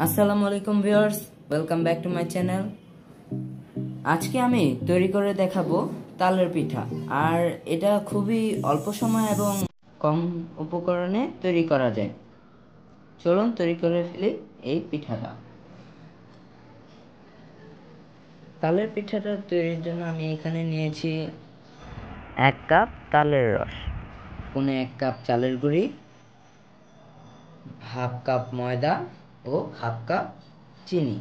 আসসালামু আলাইকুম viewers, welcome back to my channel. আজকে আমি তৈরি করে দেখাবো তালের পিঠা। আর এটা খুবই অল্প সময় এবং কম উপকরণে তৈরি করা যায়। চলুন তৈরি করে ফেলি এই পিঠাটা। তালের পিঠাটা তৈরির জন্য আমি এখানে নিয়েছি 1 কাপ তালের রস, 1 কাপ চালের গুঁড়ি, হাফ কাপ ময়দা ও হাফ কাপ চিনি,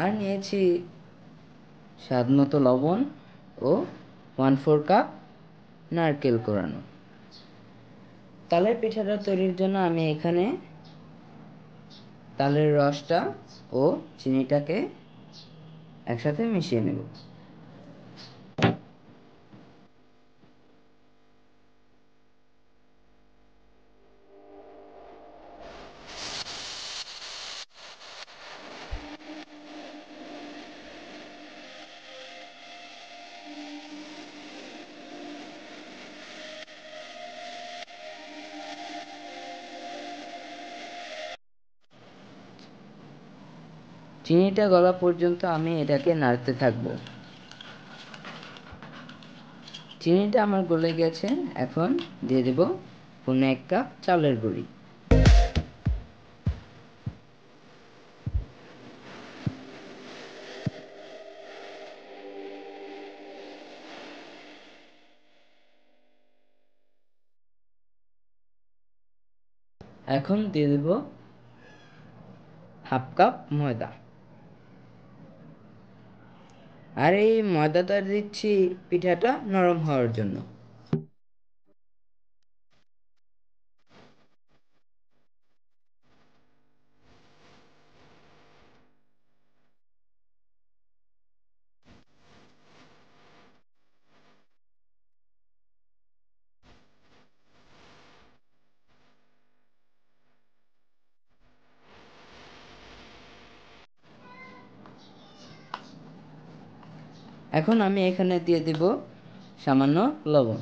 আর নিয়েছি স্বাদমতো লবণ ও 1/4 কাপ নারকেল কোরানো। তালের পিঠাটা তৈরির জন্য আমি এখানে তালের রসটা ও চিনিটাকে একসাথে মিশিয়ে নেব। চিনিটা গলা পর্যন্ত আমি এটাকে নাড়তে থাকবো। চিনিটা আমার গলে গেছে, এখন দিয়ে দেব 1 কাপ চালের গুঁড়ি। এখন দিয়ে দেব হাফ কাপ ময়দা। আর এই ময়দাটা দিচ্ছি পিঠাটা নরম হওয়ার জন্য। এখন আমি এখানে দিয়ে দেব সামান্য লবণ।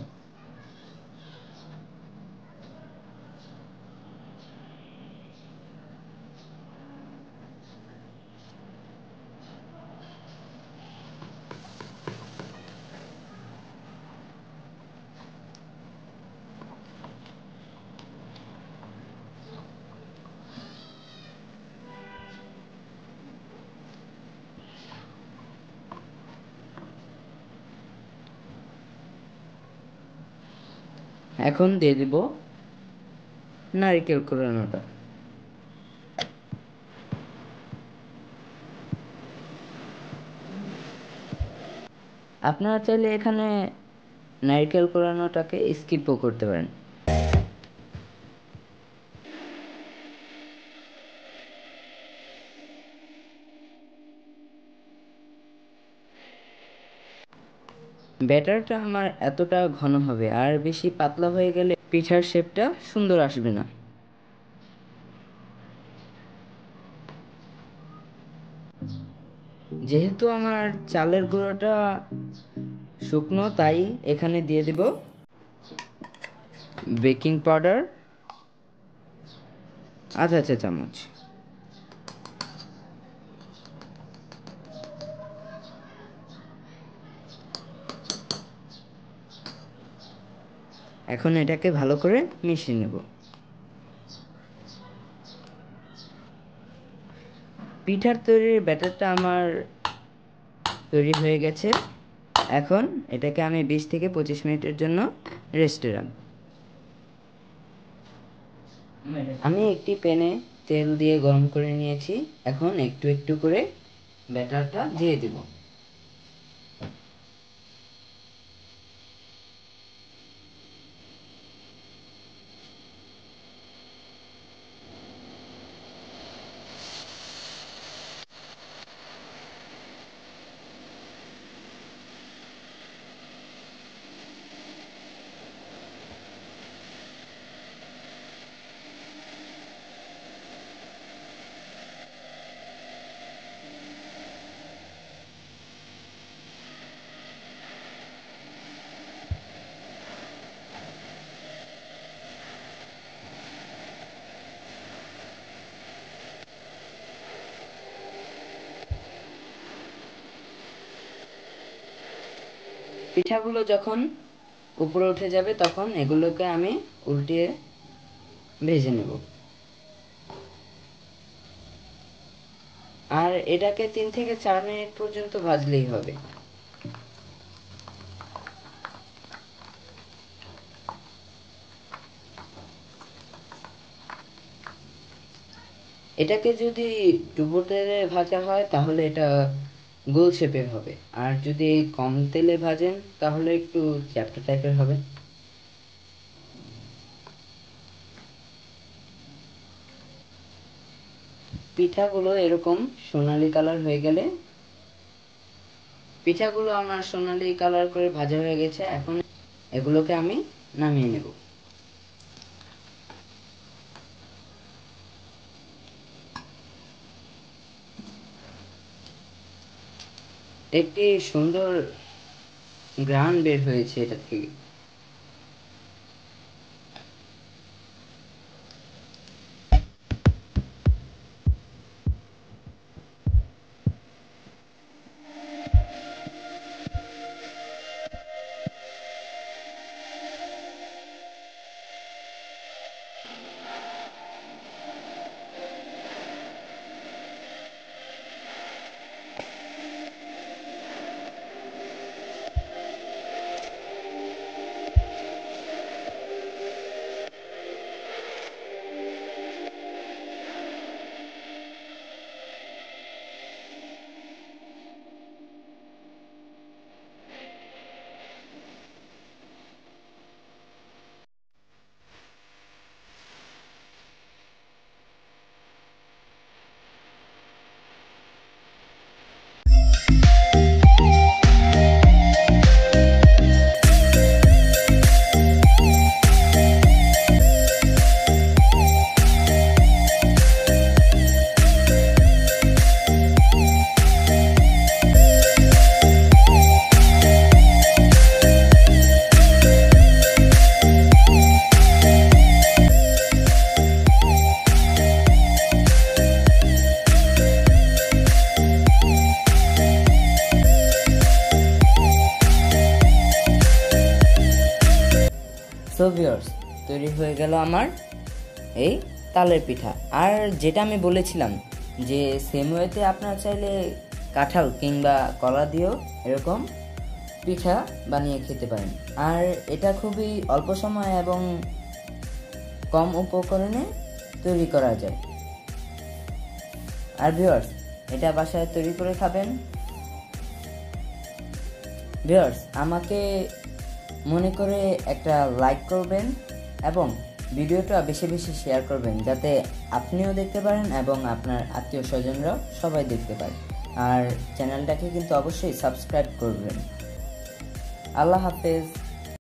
এখন দিয়ে দেব নারকেল কোরানোটা। আপনারা চাইলে এখানে নারকেল কোরানোটাকে স্কিপও করতে পারেন। ব্যাটারটা আমার এতটা ঘন হবে, আর বেশি পাতলা হয়ে গেলে পিঠার শেপটা সুন্দর আসবে না। যেহেতু আমার চালের গুঁড়োটা শুকনো, তাই এখানে দিয়ে দেব বেকিং পাউডার আধা চা চামচ। এখন এটাকে ভালো করে মিশিয়ে নেব। পিঠার তৈরির ব্যাটারটা আমার তৈরি হয়ে গেছে। এখন এটাকে আমি 20 থেকে 25 মিনিটের জন্য রেস্টে রাখব। আমি একটি প্যানে তেল দিয়ে গরম করে নিয়েছি। এখন একটু একটু করে ব্যাটারটা দিয়ে দেব। পিঠাগুলো যখন উপরে উঠে যাবে তখন এগুলোকে আমি উল্টিয়ে ভেজে নেব। আর এটাকে 3 থেকে 4 মিনিট পর্যন্ত ভাজলেই হবে। এটাকে যদি ডুবো তেলে ভাজা হয় তাহলে এটা গোল শেপের হবে, আর যদি কম তেলে ভাজেন তাহলে একটু চ্যাপ্টা টাইপের হবে। পিঠাগুলো এরকম সোনালী কালার হয়ে গেলে, পিঠাগুলো আমার সোনালী কালার করে ভাজা হয়ে গেছে, এখন এগুলোকে আমি নামিয়ে নেব। একটি সুন্দর গ্রান বের হয়েছে এটা থেকে। সো ভিউয়ার্স, তৈরি হয়ে গেল আমার এই তালের পিঠা। আর যেটা আমি বলেছিলাম যে সেম ওয়েতে আপনারা চাইলে কাঁঠাল কিংবা কলা দিয়েও এরকম পিঠা বানিয়ে খেতে পারেন। আর এটা খুবই অল্প সময় এবং কম উপকরণে তৈরি করা যায়। আর ভিউয়ার্স, এটা বাসায় তৈরি করে খাবেন। ভিউয়ার্স, আমাকে মনে করে একটা লাইক করবেন এবং ভিডিওটা বেশি বেশি শেয়ার করবেন, যাতে আপনিও দেখতে পারেন এবং আপনার আত্মীয় স্বজনরাও সবাই দেখতে পারে। আর চ্যানেলটাকে কিন্তু অবশ্যই সাবস্ক্রাইব করবেন। আল্লাহ হাফেজ।